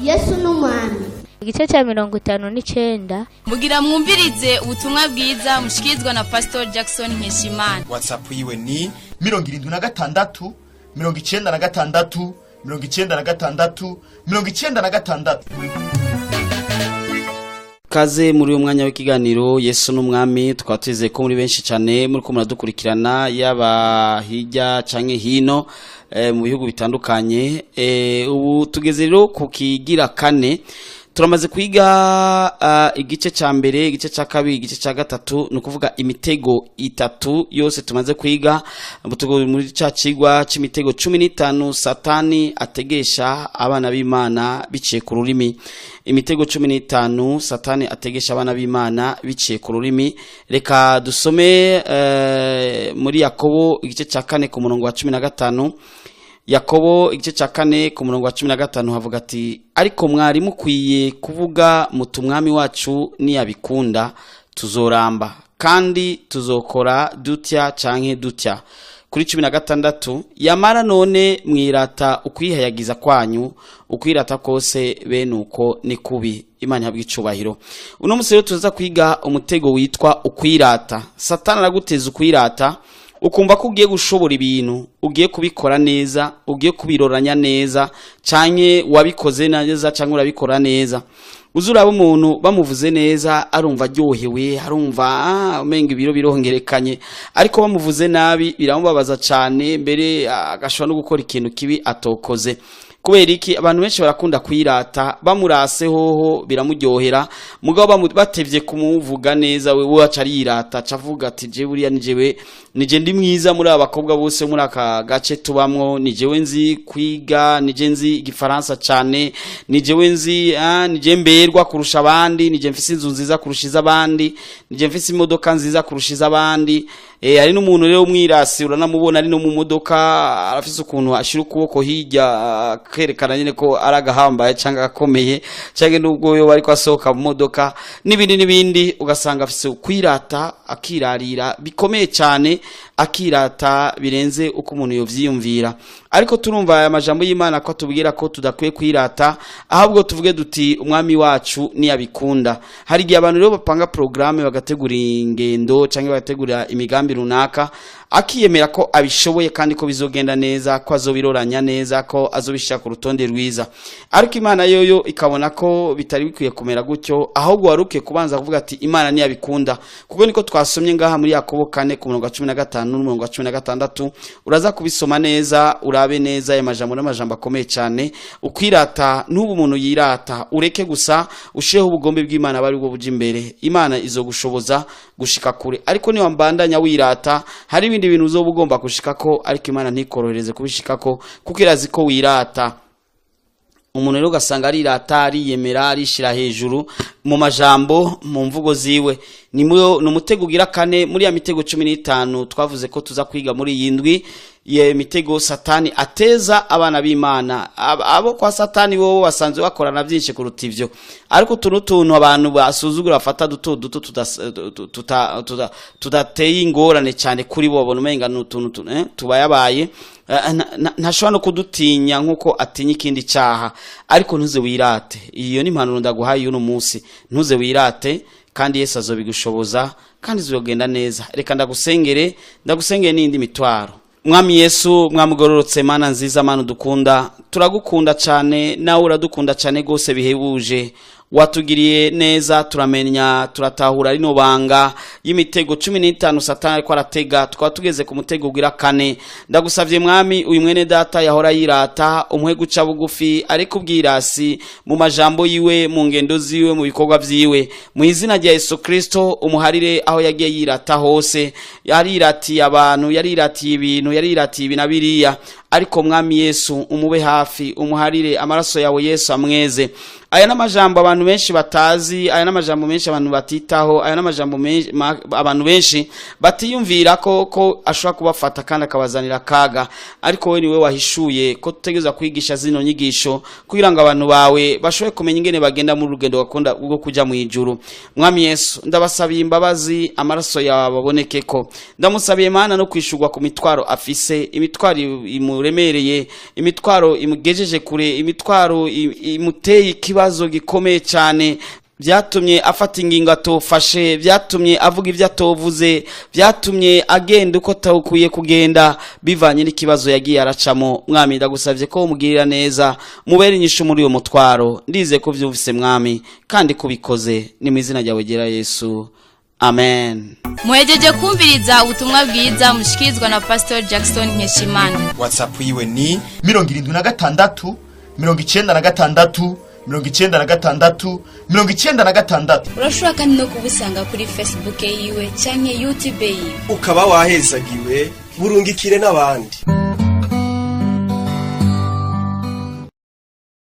Yesu n'umwami. Igice cya 59 mugira mwumvirize ubutumwa bwiza mushikizwa na Pastor Jackson Nkeshimana. WhatsApp yiwe ni 76 96 96 96. Kaze muri uyu mwanya w'ikiganiro Yesu n'umwami, twateze ko muri benshi cyane muri ko muradukurikirana yaba hirya canke hino mu bihugu bitandukanye. Ubu tugeze rero ku kigira kane, turamaze kwiga igice ca mbere, igice ca kabiri, igice ca gatatu, no kuvuga imitego itatu yose tumaze kwiga. Muri ca cigwa c'imitego 15 Satani ategesha abana b'Imana biciye ku rurimi. Imitego 15 Satani ategesha abana b'Imana biciye ku rurimi. Reka dusome muri Yakobo igice ca 4 ku murongo wa 15. Yakobo igice ca 4 ku murongo wa 15 havuga ati, ariko mwari mukwiye kuvuga muti umwami wacu niyabikunda tuzoramba kandi tuzokora dutya canke dutya. Kuri 16 yamara none mwirata ukwihayagiza kwanyu, ukwirata kose bene uko ni kubi. Imana ihabwe icubahiro. Uno musi rero tuza kwiga umutego witwa ukwirata. Satani araguteza ukwirata, ukumva ko ugiye gushobora ibintu, ugiye kubikora neza, ugiye kubiroranya neza, canke wabikoze neza canke urabikora neza. Uzuraba umuntu bamuvuze neza arumva aryohewe, arumva umenga ibiro birongerekanye, ariko bamuvuze nabi biramubabaza cyane, mbere agashobora no gukora ikintu kibi atokoze. Kubera iki abantu benshi barakunda kwirata, bamurase hoho biramuryohera, mugabo batevye kumuvuga neza wewe aca yirata, acavuga ati je buriya nije ndi mwiza muri abakobwa bose muri aka gace tubamwo, nijewe nzi kwiga, nije nzi igifaransa cyane, nijewe nzi nije mberwa kurusha abandi, nije mfise inzu nziza kurushiza abandi, nije mfise imodoka nziza kurushiza abandi. Ari n'umuntu rero umwirasi uranamubona ari no mu modoka arafise ukuntu ashira ukuboko hirya kerekana nyine ko aragahambaye cyangwa akomeye, cyangwa nubwo yo bari kwasohoka mu modoka n'ibindi ugasanga afise kwirata, akirarira bikomeye cyane, akirata birenze uko umuntu yovyiyumvira. Ariko turumva aya majambo y'Imana ko tubwira ko tudakwiye kwirata, ahubwo tuvuge duti umwami wacu niyabikunda. Hari igihe abantu rero bapanga programme bagategura ingendo cyangwa bagategura imigambi runaka, akiyemera ko abishoboye kandi ko bizogenda neza, ko azobiroranya neza, ko azobishaka ku rutonde rwiza. Ariko Imana yoyo ikabona ko bitari bikwiye kumera gutyo, ahubwo waruke kubanza kuvuga ati Imana niyabikunda. Kuko niko twasomye ngaha muri Yakobo 4 ku murongo wa 15 n'umurongo wa 16, uraza kubisoma neza urabe neza aya majambo n'amajambo akomeye cyane. Ukwirata n'ubu umuntu yirata, ureke gusa ushireho ubugombe bw'Imana bari bwo buje imbere. Imana izogushoboza gushika kure, ariko ni wambandanya wirata hari ibindi bintu uzoba ugomba gushikako, ariko Imana ntikorohereze kubishikako kuko irazi ko wirata. Umuntu rero gasanga ari irata, ariyemera, arishira hejuru mu majambo, mu mvugo ziwe. Ni umutego ugira kane muri ya mitego 15 twavuze ko tuza kwiga muri yindwi. Ye mitego Satani ateza abana b'Imana. Abo kwa Satani bo basanzwe bakorana byinshi kuruta ivyo, ariko tuntu abantu basuzugura bafata duto tudateye ingorane cyane kuri bo, babona umenga n'utuntu tubayabaye, ntashobora no kudutinya nkuko atinya ikindi cyaha. Ariko ntuze wirate, iyo ni impanuro ndaguhaye uno munsi. Ntuze wirate kandi Yesu azobigushoboza kandi zogenda neza. Reka ndagusengere n'indi mitwaro. Mwami Yesu, mwamugororotse, Mana nziza, Mana dukunda, turagukunda cyane, nawe uradukunda cyane gose bihebuje. Watugiriye neza, turamenya turatahura rino banga y'imitego 15 Satani ariko aratega. Tukaba tugeze ku mutego ugira kane. Ndagusavye Mwami, uyu mwene data yahora yirata, umuhe guca bugufi ariko ubwirasi mu majambo yiwe, mu ngendo ziwe, mu bikorwa vyiwe. Mu izina rya Yesu Kristo umuharire aho yagiye yirata hose. Yariratiye abantu, yariratiye ibintu, yariratiye ibinabiriya, ariko mwami Yesu umube hafi, umuharire amaraso yawe Yesu amweze. Aya n'amajambo abantu benshi batazi, aya n'amajambo menshi abantu batitaho, aya n'amajambo abantu benshi batiyumvira ko ashobora kubafata kandi akabazanira kaga, ariko we niwe wahishuye ko tutegeza kwigisha zino nyigisho kugira ngo abantu bawe bashobore kumenya ingene bagenda mu rugendo gakunda rwo kuja mu ijuru. Mwami Yesu ndabasabiye imbabazi, amaraso yawe babonekeko. Ndamusabiye Mana no kwishurwa ku mitwaro afise, imitwaro imuremereye, imitwaro imugejeje kure, imitwaro imuteye ikibazo gikomeye cyane, byatumye afata ingingo atofashe, byatumye avuga ibyo atovuze, byatumye agenda uko atawukwiye kugenda bivanye n'ikibazo yagiye aracamo. Mwami ndagusavye ko umugirira neza, mubere inyishu muri uyo mutwaro. Ndize ko vyumvise Mwami kandi kubikoze ni mu izina ryawe gera Yesu, amen. Muhejeje kumviriza ubutumwa bwiza mushikirizwa na Pastor Jackson Nkeshimana. WhatsApp yiwe ni 76 96 96. Urashobora kandi no kubusanga kuri Facebook yiwe canke YouTube yiwe. Ukaba wahezagiwe burungikire n'abandi.